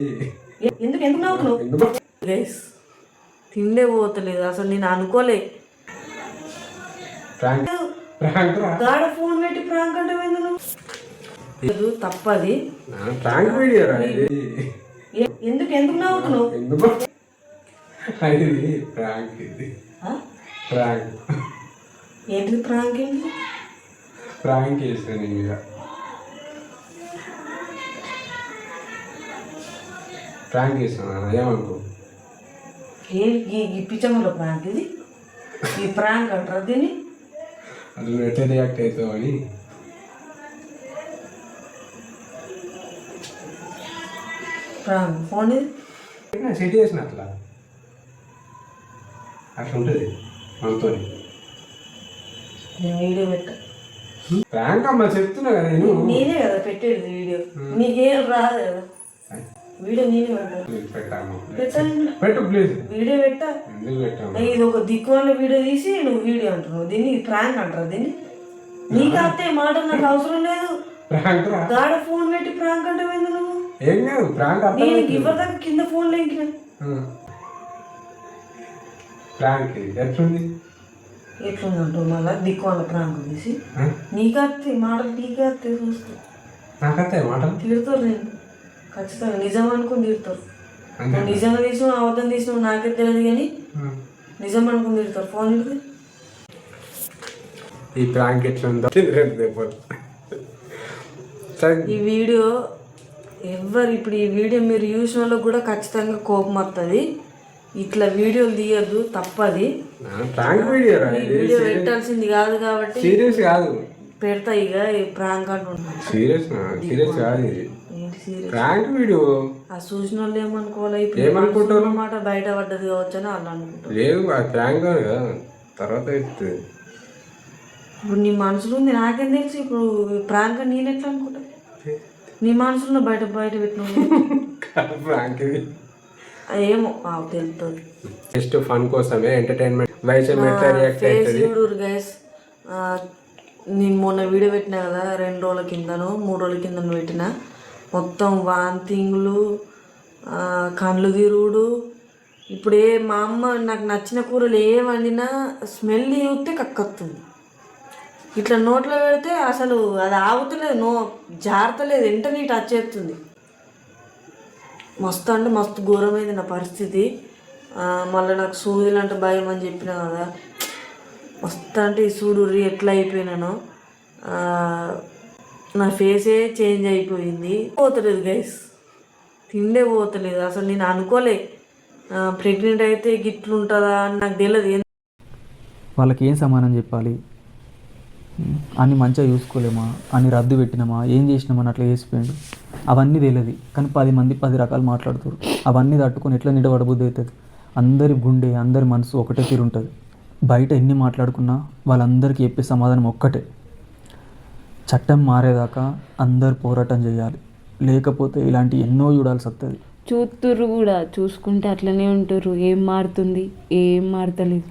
ఎందుకు ఎందుకు నవ్వుతున్నావు గైస్? తిండే పోతలేదు అసలు, నేను అనుకోలే. గాడ ఫోన్ పెట్టి ప్రాంక్ అంటే తప్పది. ఎందుకు ఎందుకు నవ్వుతున్నావు? ఏంటి ప్రాంక్? ఏంటి ప్రాంక్ చేసాను మీద ప్రాంక్ చేస్తాను ఏమనుకో. ఈ పిచ్చమ్మలో ప్రాంక్ ఇది? ఈ ప్రాంక్ అంటారు దీన్ని? అది నువ్వు ఎట్లా రియాక్ట్ అవుతావు అని. ప్రాంక్ ఫోన్ ఇది సెట్ చేసిన అట్లా అట్లా ఉంటుంది మనతో. నేను వీడియో పెట్టా. ప్రాంక్ అమ్మా చెప్తున్నా కదా నేను. నేనే కదా పెట్టేది వీడియో, నీకేం రాదు కదా వీడియో. నేనే పెట్టాను పెట్టు ప్లీజ్. వీడియో పెట్టా. ఇది ఒక దిక్కువల్ల వీడియో తీసి నువ్వు వీడియో అంటున్నావు. దీన్ని ప్రాంక్ అంటారు దీన్ని? నీకు అత్తే మాట నాకు అవసరం లేదు. గాడ ఫోన్ పెట్టి ప్రాంక్ అంటే నువ్వు ఏం కాదు. ప్రాంక్ నేను ఇవ్వరు దాకా కింద ఫోన్ లేక ప్రాంక్ ఎట్లుంది ఎట్లుందంటావు? మళ్ళా దిక్కువల్ల ప్రాంక్ తీసి నీకత్తే మాటలు, నీకత్తే చూస్తా. నాకత్తే మాటలు తిడతారు. నేను ఖచ్చితంగా నిజం అనుకుని తిడతారు. నిజంగా తీసినావు అబద్ధం తీసినావు నాకే తెలియదు కానీ నిజం అనుకుని తిడతారు. ఫోన్ ఇడితే ఈ ప్రాంక్ ఎట్లుందో ఈ వీడియో ఎవరు ఇప్పుడు ఈ వీడియో మీరు చూసిన వాళ్ళకి కూడా ఖచ్చితంగా కోపం వస్తుంది. ఇట్లా వీడియోలు తీయద్దు, తప్పది. వీడియో పెట్టాల్సింది కాదు కాబట్టి సీరియస్ కాదు పెడతా. ఇక ప్రాంక్ అంటున్నాను. సీరియస్ కాదు ఇది ప్రాంక్ వీడియో. ఆ చూసిన వాళ్ళు ఏమనుకోవాలి? ఇప్పుడు మాట బయట పడ్డది కావచ్చు అని వాళ్ళు అనుకుంటారు. లేదు ప్రాంక్ కదా తర్వాత అవుతుంది. ఇప్పుడు నీ మనసులో ఉంది నాకేం తెలుసు. ఇప్పుడు ప్రాంక్ నేను ఎట్లా అనుకుంటా? నీ మనసులో బయట పెట్టిన ప్రాంక్ ఏమో తెలుస్తుంది. జస్ట్ ఫన్ కోసమే ఎంటర్టైన్మెంట్ వైస్ గైస్. నేను మొన్న వీడియో పెట్టినా కదా, 2 రోజుల కిందను 3 రోజుల కిందను పెట్టిన. మొత్తం వాంతింగ్లు, కళ్ళు తిరుగుడు. ఇప్పుడు మా అమ్మ నాకు నచ్చిన కూరలు ఏ వండినా స్మెల్ చూస్తే కక్కస్తుంది. ఇట్లా నోట్లో పెడితే అసలు అది ఆగుతలేదు, జారతలేదు, వెంటనే టచ్ చేస్తుంది. మస్తు అంటే మస్తు ఘోరమైంది నా పరిస్థితి. మళ్ళీ నాకు సూదులు అంటే భయం అని చెప్పిన కదా. మస్తు అంటే ఈ సూడు ఎట్లా అయిపోయినానో, నా ఫేసే చేంజ్ అయిపోయింది. పోతలేదు గైస్, తిండే పోతలేదు అసలు. నేను అనుకోలే ప్రెగ్నెంట్ అయితే గిట్లుంటుందా అని నాకు తెలియదు. వాళ్ళకి ఏం సమానం చెప్పాలి? అన్ని మంచిగా చూసుకోలేమా, అన్ని రద్దు పెట్టినామా, ఏం చేసినామని అట్లా చేసిపోయాడు అవన్నీ తెలియదు. కానీ 10 మంది 10 రకాలు మాట్లాడుతారు. అవన్నీ తట్టుకొని ఎట్లా నిలబడబుద్ధి అవుతుంది? అందరి గుండె, అందరి మనసు ఒకటే తీరు ఉంటుంది. బయట ఎన్ని మాట్లాడుకున్నా వాళ్ళందరికీ చెప్పే సమాధానం ఒక్కటే, చట్టం మారేదాకా అందరు పోరాటం చేయాలి. లేకపోతే ఇలాంటి ఎన్నో చూడాల్సి వస్తుంది. చూస్తుర్రు కూడా, చూసుకుంటే అట్లనే ఉంటారు. ఏం మారుతుంది? ఏం మారతలేదు.